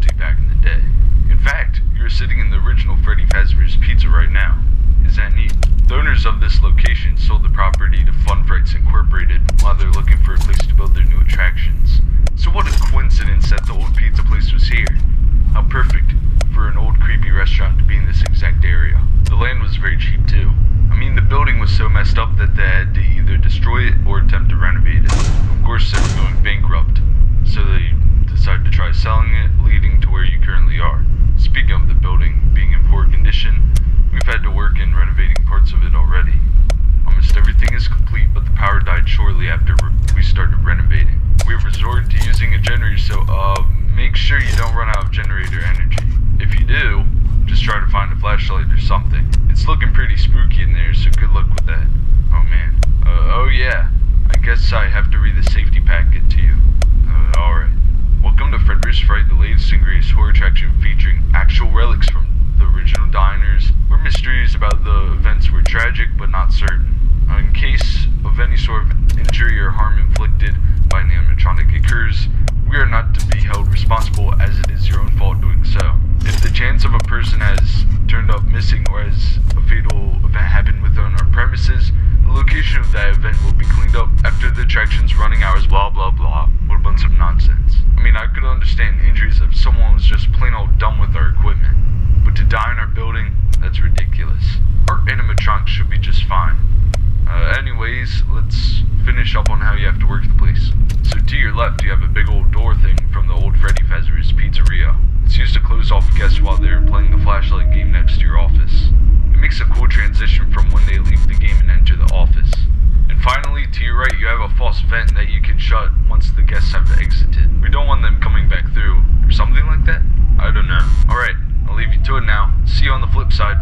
specialty back in the day. In fact, you're sitting in the original FredBear's Pizza right now. Is that neat? The owners of this location sold the property to Fright Incorporated while they're looking for a place to build their new attractions. So what a coincidence that the old pizza place was here. How perfect for an old creepy restaurant to be in this exact area. The land was very cheap too. I mean, the building was so messed up that they had to either destroy it or attempt to renovate it. Of course, they were going bankrupt, so they decided to try selling it, leading to where you currently are. Speaking of the building being in poor condition, we've had to work in renovating parts of it already. Almost everything is complete, but the power died shortly after we started renovating. We've resorted to using a generator, so make sure you don't run out of generator energy. If you do, just try to find a flashlight or something. It's looking pretty spooky in there, so good luck with that. Oh man. Oh yeah. I guess I have to read the safety packet to you. Alright. Welcome to FredBear's Fright, the latest and greatest horror attraction featuring actual relics from the original diners, where mysteries about the events were tragic but not certain. In case of any sort of injury or harm inflicted by an animatronic occurs, we are not to be held responsible, as it is your own fault doing so. If the chance of a person has turned up missing or has a fatal event happened within our premises, the location of that event will be cleaned up after the attraction's running hours, blah blah blah. What a bunch of nonsense. I mean, I could understand injuries if someone was just plain old dumb with our equipment, but to die in our building, that's ridiculous. Our animatronics should be just fine. Anyways, let's finish up on how you have to work the place. So to your left, you have a big old door thing from the old FredBear's Pizzeria. It's used to close off guests while they're playing the flashlight game next to your office. It makes a cool transition from when they leave the game and enter the office. And finally, to your right, you have a false vent that you can shut once the guests have exited. We don't want them coming back through, or something like that? I don't know. Alright, I'll leave you to it now. See you on the flip side.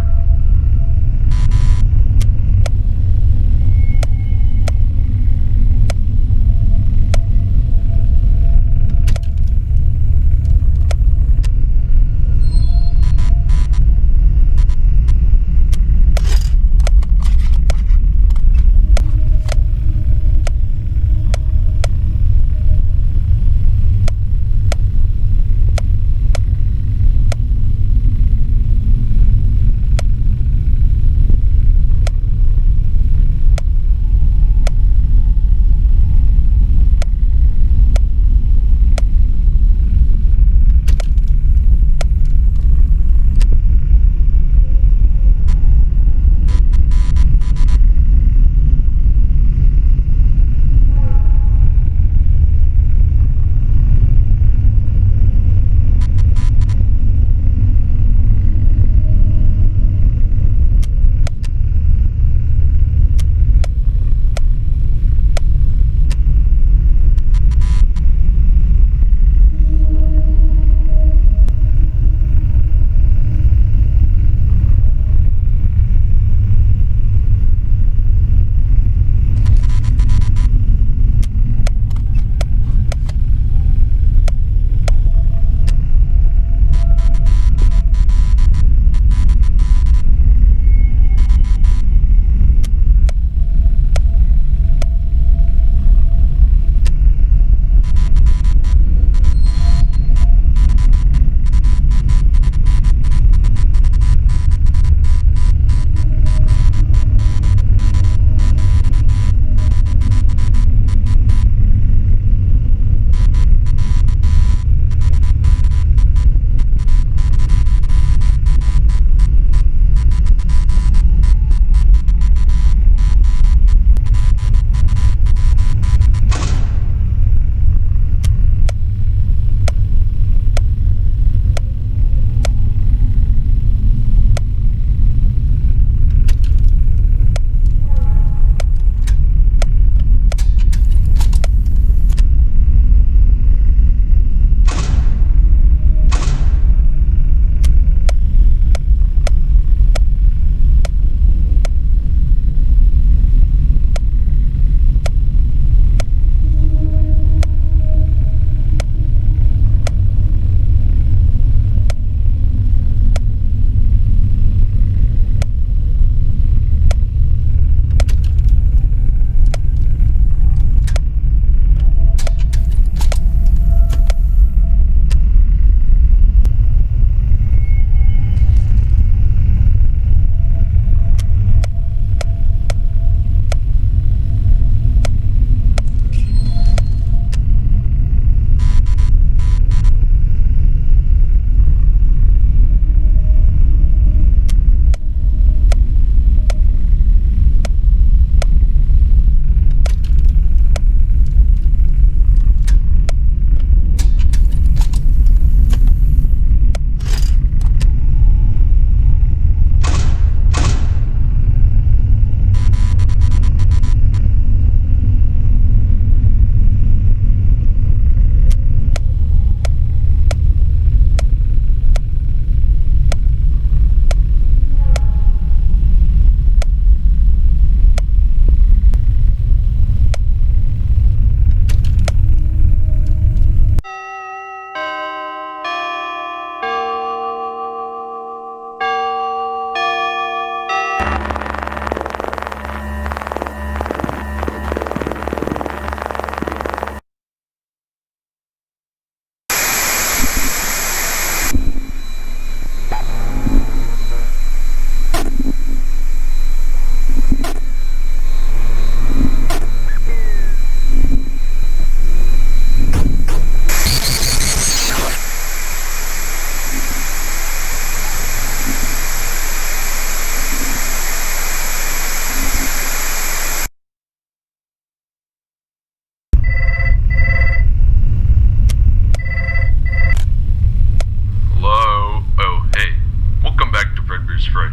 Fright.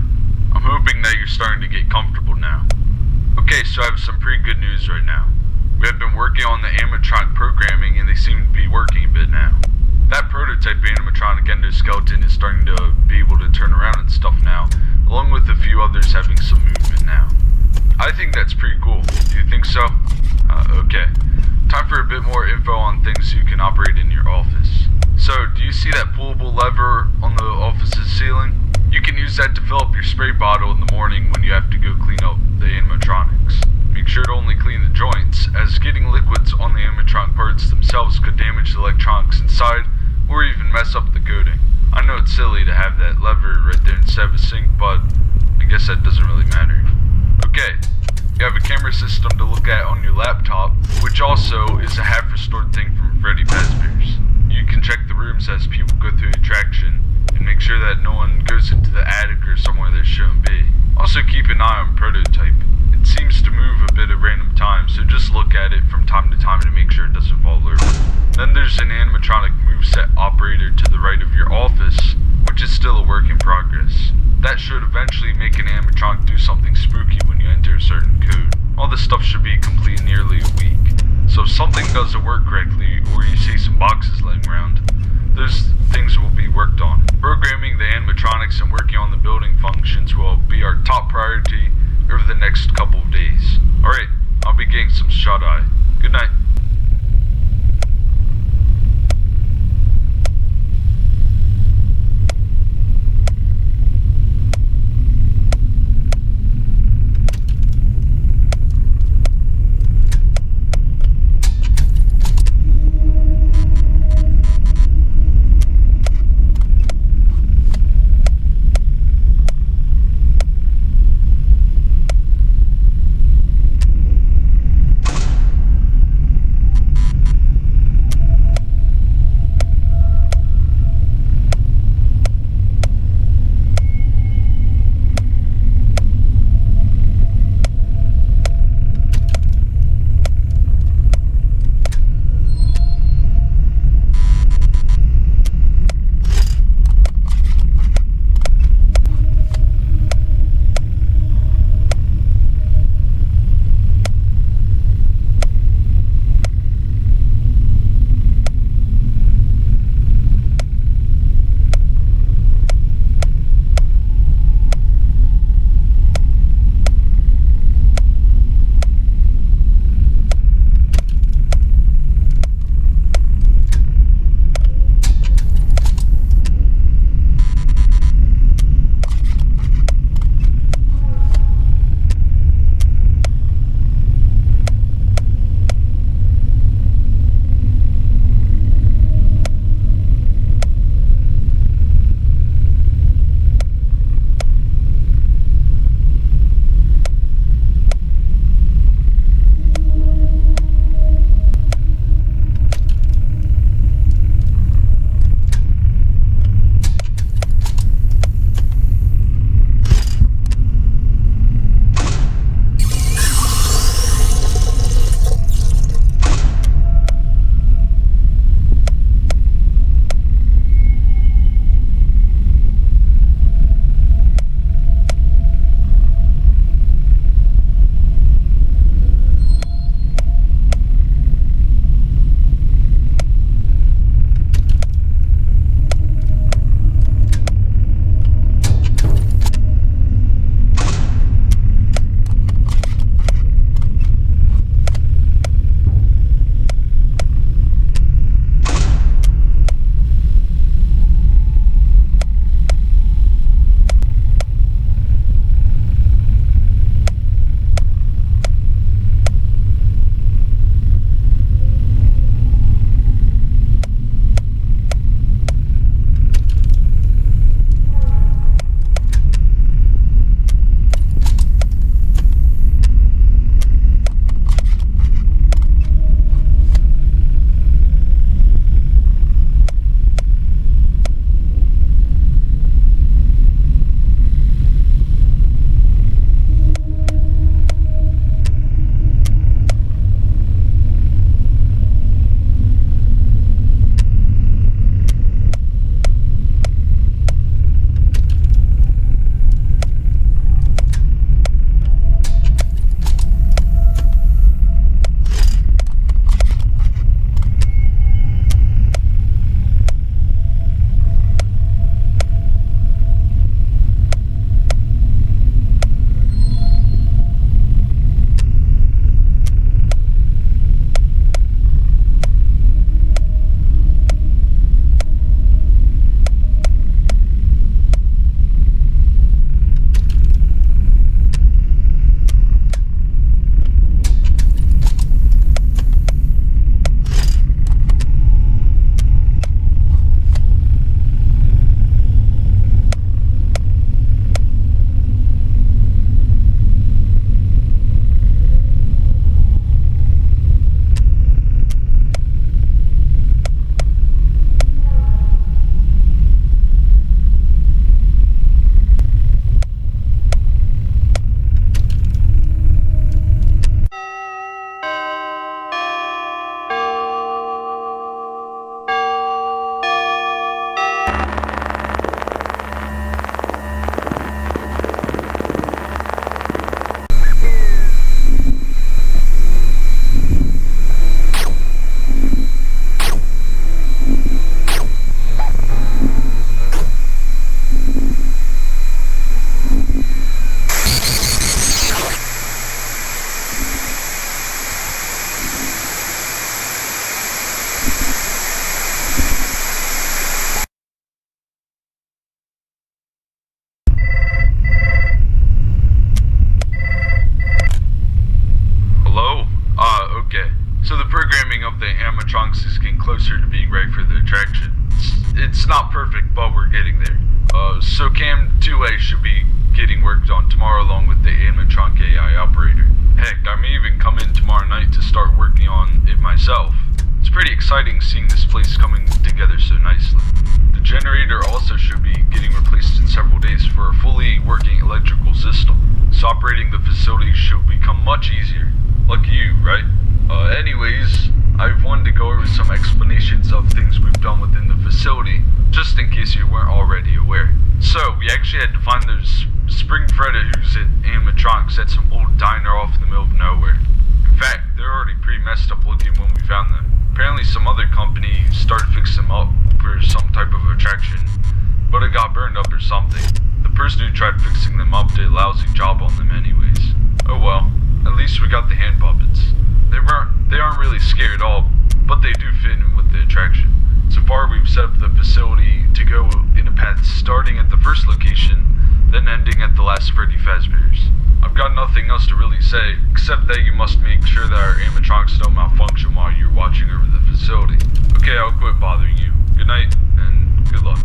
I'm hoping that you're starting to get comfortable now. Okay, so I have some pretty good news right now. We have been working on the animatronic programming and they seem to be working a bit now. That prototype animatronic endoskeleton is starting to be able to turn around and stuff now, along with a few others having some movement now. I think that's pretty cool. Do you think so? Okay. Time for a bit more info on things you can operate in your office. So, do you see that pullable lever on the office's ceiling? You can use that to fill up your spray bottle in the morning when you have to go clean up the animatronics. Make sure to only clean the joints, as getting liquids on the animatronic parts themselves could damage the electronics inside or even mess up the coating. I know it's silly to have that lever right there instead of a sink, but I guess that doesn't really matter. Okay, you have a camera system to look at on your laptop, which also is a half-restored thing from FredBear's. You can check the rooms as people go through the attraction, and make sure that no one goes into the attic or somewhere they shouldn't be. Also keep an eye on prototype. It seems to move a bit at random times, so just look at it from time to time to make sure it doesn't fall over. Then there's an animatronic moveset operator to the right of your office, which is still a work in progress. That should eventually make an animatronic do something spooky when you enter a certain code. All this stuff should be complete in nearly a week. So if something doesn't work correctly, or you see some boxes laying around, those things will be worked on. Programming the animatronics and working on the building functions will be our top priority over the next couple of days. Alright, I'll be getting some shut-eye. Good night. So the programming of the animatronics is getting closer to being right for the attraction. It's not perfect, but we're getting there. So Cam 2A should be getting worked on tomorrow along with the animatronic AI operator. Heck, I may even come in tomorrow night to start working on it myself. It's pretty exciting seeing this place coming together so nicely. The generator also should be getting replaced in several days for a fully working electrical system. So operating the facility should become much easier. Like you, right? Anyways, I've wanted to go over some explanations of things we've done within the facility, just in case you weren't already aware. So, we actually had to find those Spring Freda who's at animatronics at some old diner off in the middle of nowhere. In fact, they're already pretty messed up looking when we found them. Apparently some other company started fixing them up for some type of attraction, but it got burned up or something. The person who tried fixing them up did a lousy job on them anyways. Oh well, at least we got the hand puppets. They aren't really scary at all, but they do fit in with the attraction. So far we've set up the facility to go in a path starting at the first location, then ending at the last Freddy Fazbear's. I've got nothing else to really say, except that you must make sure that our animatronics don't malfunction while you're watching over the facility. Okay, I'll quit bothering you. Good night, and good luck.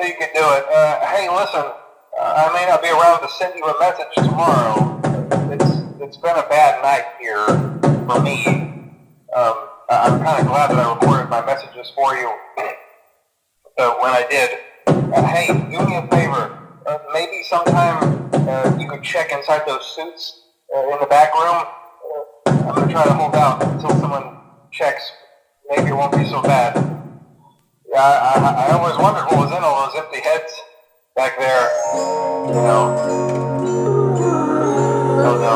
knew you could do it. Hey, listen, I may not be around to send you a message tomorrow. It's been a bad night here for me. I'm kind of glad that I recorded my messages for you when I did. Hey, do me a favor. Maybe sometime you could check inside those suits in the back room. I'm going to try to hold out until someone checks. Maybe it won't be so bad. Yeah, I always wondered what was in all those empty heads back there. You know. Oh no.